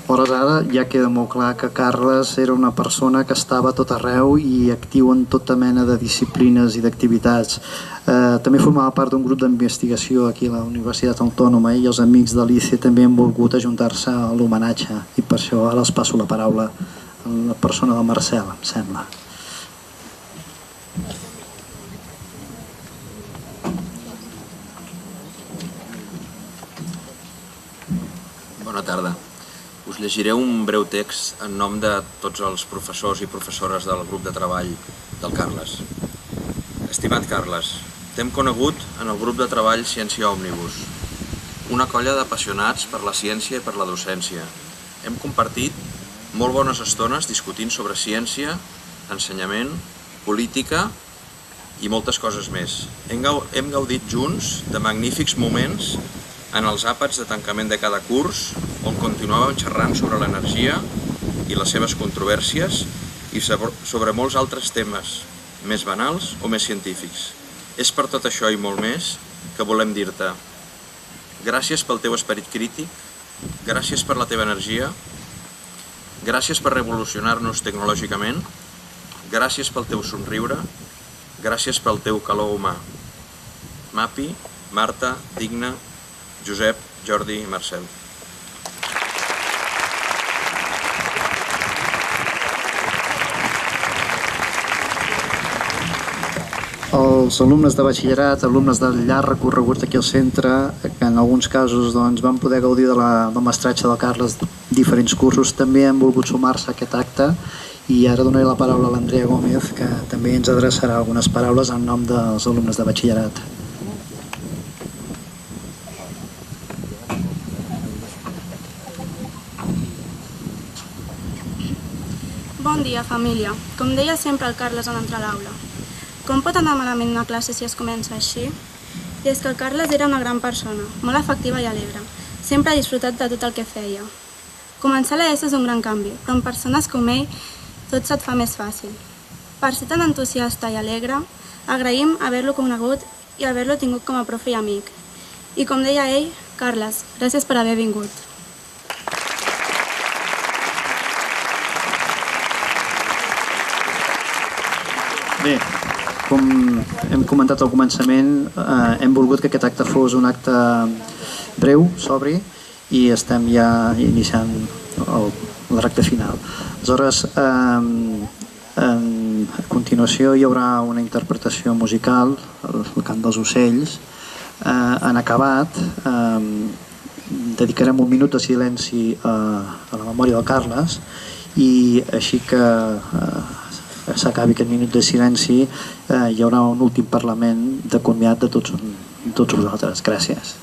Hores ara ja queda molt clar que Carles era una persona que estava a tot arreu i actiu en tota mena de disciplines i d'activitats. També formava part d'un grup d'investigació aquí a la Universitat Autònoma i els amics de l'ICE també han volgut ajuntar-se a l'homenatge i per això ara els passo la paraula a la persona del Marcel, em sembla. Bona tarda. Us llegiré un breu text en nom de tots els professors i professores del grup de treball del Carles. Estimat Carles, t'hem conegut en el grup de treball Ciència Òmnibus, una colla d'apassionats per la ciència i per la docència. Hem compartit molt bones estones discutint sobre ciència, ensenyament, política i moltes coses més. Hem gaudit junts de magnífics moments en els àpats de tancament de cada curs, on continuàvem xerrant sobre l'energia i les seves controvèrsies i sobre molts altres temes, més banals o més científics. És per tot això i molt més que volem dir-te gràcies pel teu esperit crític, gràcies per la teva energia, gràcies per revolucionar-nos tecnològicament, gràcies pel teu somriure, gràcies pel teu calor humà. Mapi, Marta, Digna, Josep, Jordi i Marcel. Els alumnes de batxillerat, alumnes del llarg recorregut aquí al centre, que en alguns casos van poder gaudir del mestratge del Carles diferents cursos, també han volgut sumar-se a aquest acte i ara donaré la paraula a l'Andrea Gómez, que també ens adreçarà algunes paraules en nom dels alumnes de batxillerat. Bon dia, família. Com deia sempre el Carles en entrar a l'aula. Com pot anar malament una classe si es comença així? I és que el Carles era una gran persona, molt afectiva i alegre. Sempre ha disfrutat de tot el que feia. Començar a l'ESO és un gran canvi, però amb persones com ell tot se't fa més fàcil. Per ser tan entusiasta i alegre, agraïm haver-lo conegut i haver-lo tingut com a profe i amic. I com deia ell, Carles, gràcies per haver vingut. Bé, com hem comentat al començament, hem volgut que aquest acte fos un acte breu, sobri, i estem ja iniciant el recte final. Aleshores, a continuació hi haurà una interpretació musical, el cant dels ocells. En acabat, dedicarem un minut de silenci a la memòria del Carles i així que s'acabi aquest minut de silenci hi haurà un últim parlament de comiat de tots vosaltres. Gràcies.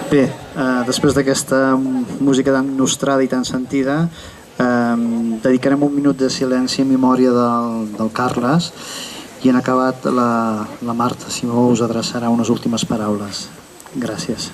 Bé, després d'aquesta música tan nostrada i tan sentida, dedicarem un minut de silenci en memòria del Carles i en acabat la Marta Simó us adreçarà unes últimes paraules. Gràcies.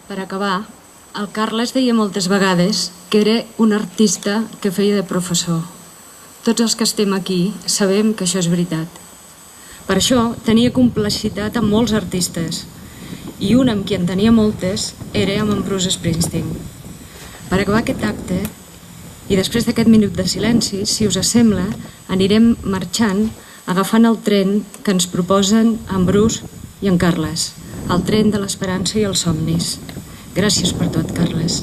Per acabar, el Carles deia moltes vegades que era un artista que feia de professor. Tots els que estem aquí sabem que això és veritat. Per això tenia complicitat amb molts artistes, i un amb qui en tenia moltes era amb en Bruce Springsteen. Per acabar aquest acte, i després d'aquest minut de silenci, si us sembla, anirem marxant agafant el tren que ens proposen en Bruce i en Carles, el tren de l'esperança i els somnis. Gràcies per tot, Carles.